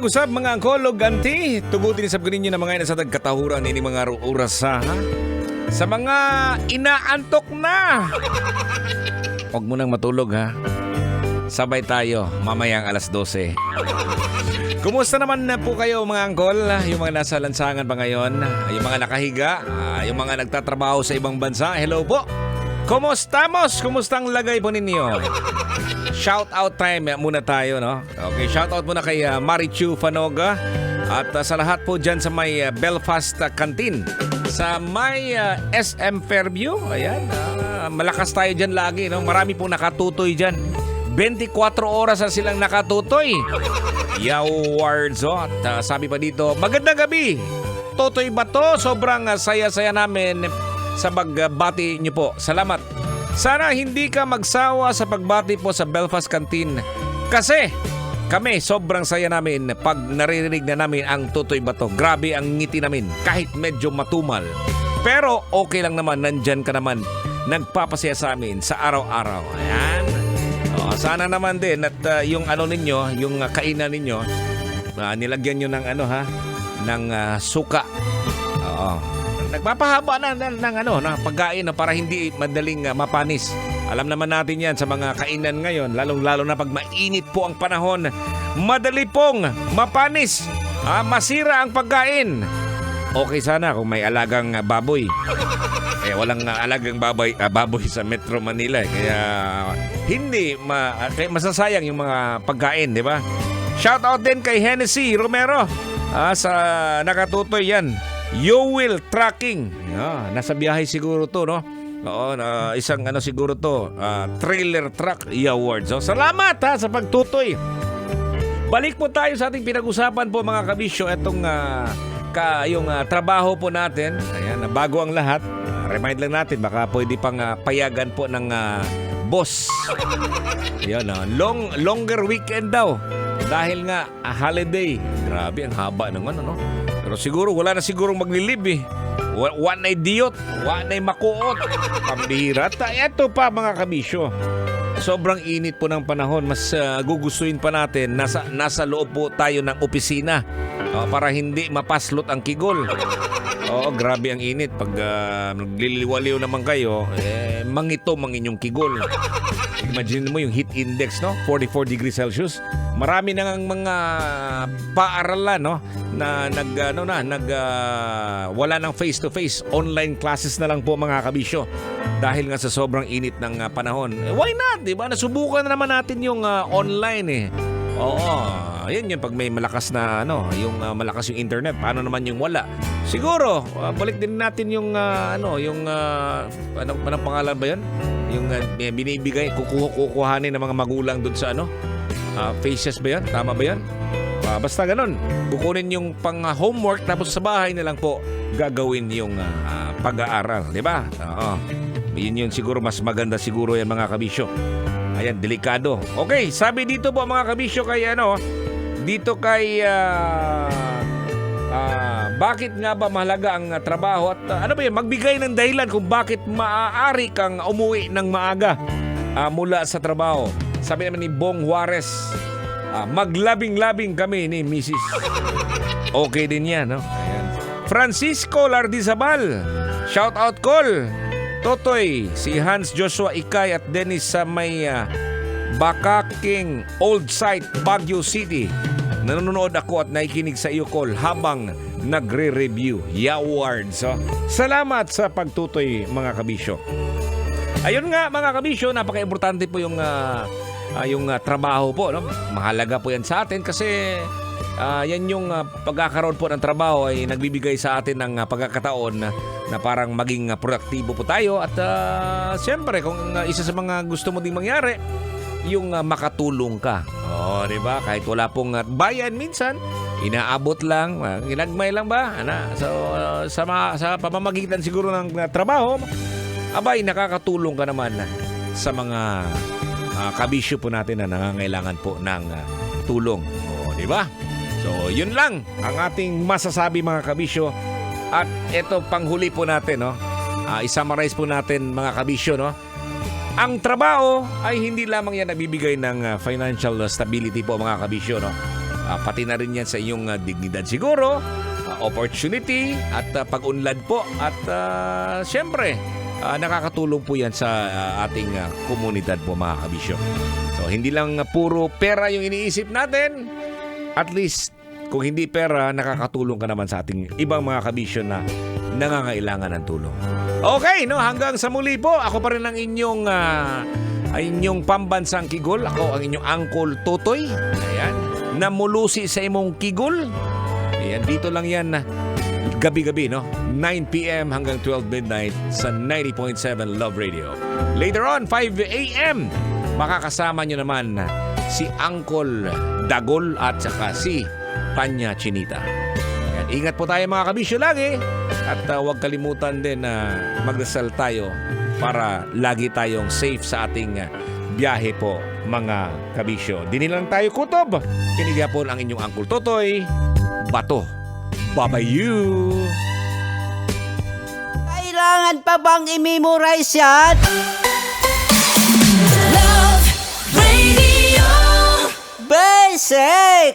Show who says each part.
Speaker 1: usab mga angkolog ganti, tugutin sab ganin nyo na mga ina sa tagkatahuran ini mga oras ha. Sa mga inaantok na. Huwag mo nang matulog ha. Sabay tayo mamayang alas 12. Kumusta naman na po kayo mga angkol? Yung mga nasa lansangan pa ngayon, yung mga nakahiga, yung mga nagtatrabaho sa ibang bansa, hello po. Kumustamos? Kumustang lagay po ninyo? Shout out time muna tayo, no? Okay, shout out muna kay Marichu Fanoga at sa lahat po dyan sa may Belfast Canteen. Sa may SM Fairview, ayan, malakas tayo dyan lagi, no? Marami pong nakatutoy dyan. 24 oras na silang nakatutoy. Yawards, oh. At sabi pa dito, magandang gabi. Totoy ba to? Sobrang saya-saya namin sa pagbati nyo po. Salamat. Sana hindi ka magsawa sa pagbati po sa Belfast Canteen. Kasi kami sobrang saya namin pag naririnig na namin ang Totoy ba to. Grabe ang ngiti namin kahit medyo matumal. Pero okay lang naman, nandyan ka naman. Nagpapasaya sa amin sa araw-araw. Ayan. Sana naman din at yung ano ninyo, yung kainan ninyo, nilagyan nyo ng ano ha, ng suka. Oo. Nagpapahaba na ng ano, na pagkain para hindi madaling mapanis. Alam naman natin yan sa mga kainan ngayon, lalong-lalo na pag mainit po ang panahon, madali pong mapanis, masira ang pagkain. Okay sana kung may alagang baboy. Walang alagang baboy sa Metro Manila. Kaya hindi masasayang yung mga pagkain, di ba? Shout out din kay Hennessy Romero sa nakatutoy yan. You will tracking. Nasa biyahe siguro to, no? Oo, isang ano siguro to, trailer truck awards. So, salamat ha sa pagtutoy. Balik po tayo sa ating pinag-usapan po mga kabisyo. Itong yung trabaho po natin. Ayan, bago ang lahat. Remind lang natin, baka pwede pang payagan po ng boss. Yan, longer weekend daw. Dahil nga, holiday. Grabe, ang haba ng ano, no? Pero siguro, wala na sigurong maglilib eh. One na idiot, one na makuot. Pambihira. Ito pa mga kabisyo. Sobrang init po ng panahon. Mas gugustuhin pa natin. Nasa loob po tayo ng opisina. Para hindi mapaslot ang kigol. Oo, grabe ang init. Pag nagliliwaliw naman kayo, mangito ang inyong kigol. Imagine mo yung heat index, no? 44 degrees Celsius. Marami na ng mga paaralan, no? Na wala ng face-to-face. Online classes na lang po mga kabisyo. Dahil nga sa sobrang init ng panahon. Why not? Diba? Nasubukan na naman natin yung online eh. Oo, yan yun pag may malakas na yung malakas yung internet, paano naman yung wala? Siguro, balik din natin yung anong pangalan ba 'yon? Yung binibigay kukuhanin ng mga magulang doon sa faces ba 'yan? Tama ba 'yan? Basta ganoon. Kukunin yung pang homework tapos sa bahay na lang po gagawin yung pag-aaral, 'di ba? Oo. Yun siguro mas maganda siguro yan mga kabisyo. Ayan, delikado. Okay, sabi dito po mga kabisyo kay dito kay bakit nga ba mahalaga ang trabaho at ano ba yun, magbigay ng dahilan kung bakit maaari kang umuwi ng maaga mula sa trabaho. Sabi naman ni Bong Juarez, maglabing-labing kami ni Mrs. Okay din yan, no? Ayan. Francisco Lardizabal, shout out call. Totoy, si Hans Joshua Ikay at Dennis sa may Bakaking Old Site, Baguio City. Nanonood ako at nakikinig sa iyo call habang nagre-review. Yawards. Salamat sa pagtutoy mga kabisyo. Ayun nga mga kabisyo, napaka-importante po yung trabaho po. No? Mahalaga po yan sa atin kasi yan yung pagkakaroon po ng trabaho ay nagbibigay sa atin ng pagkakataon na parang maging produktibo po tayo. At siyempre, kung isa sa mga gusto mo ding mangyari, yung makatulong ka. Di ba? Kahit wala pong bayan minsan, inaabot lang, ginagmay lang ba? So, sa pamamagitan siguro ng trabaho, abay, nakakatulong ka naman sa mga kabisyo po natin na nangangailangan po ng tulong. Di ba? So, yun lang ang ating masasabi mga kabisyo. At ito panghuli po natin, no? I-summarize po natin mga kabisyo, no? Ang trabaho ay hindi lamang yan nagbibigay ng financial stability po mga kabisyo, no? Pati na rin yan sa inyong dignidad siguro, opportunity at pag-unlad po. At syempre, nakakatulong po yan sa ating komunidad po mga kabisyo. So hindi lang puro pera yung iniisip natin. At least kung hindi pera, nakakatulong ka naman sa ating ibang mga kabisyo na nangangailangan ng tulong. Okay, no, hanggang sa muli po. Ako pa rin ang inyong pambansang kigol. Ako ang inyong Uncle Totoy. Ayan, namulusi sa imong kigol. Ayan, dito lang yan gabi-gabi, no? 9 p.m. hanggang 12 midnight sa 90.7 Love Radio. Later on, 5 a.m. makakasama nyo naman si Uncle Dagol at saka si Panya Chinita. Ayan, ingat po tayo mga kabisyo lagi. At huwag kalimutan din na magdasal tayo para lagi tayong safe sa ating biyahe po mga kabisyo. Dinilang tayo kutob. Kiniga po ang inyong Uncle Totoy. Bato. Babayu!
Speaker 2: Kailangan pa bang i-memorize yan?
Speaker 3: Love Radio.
Speaker 2: Basic!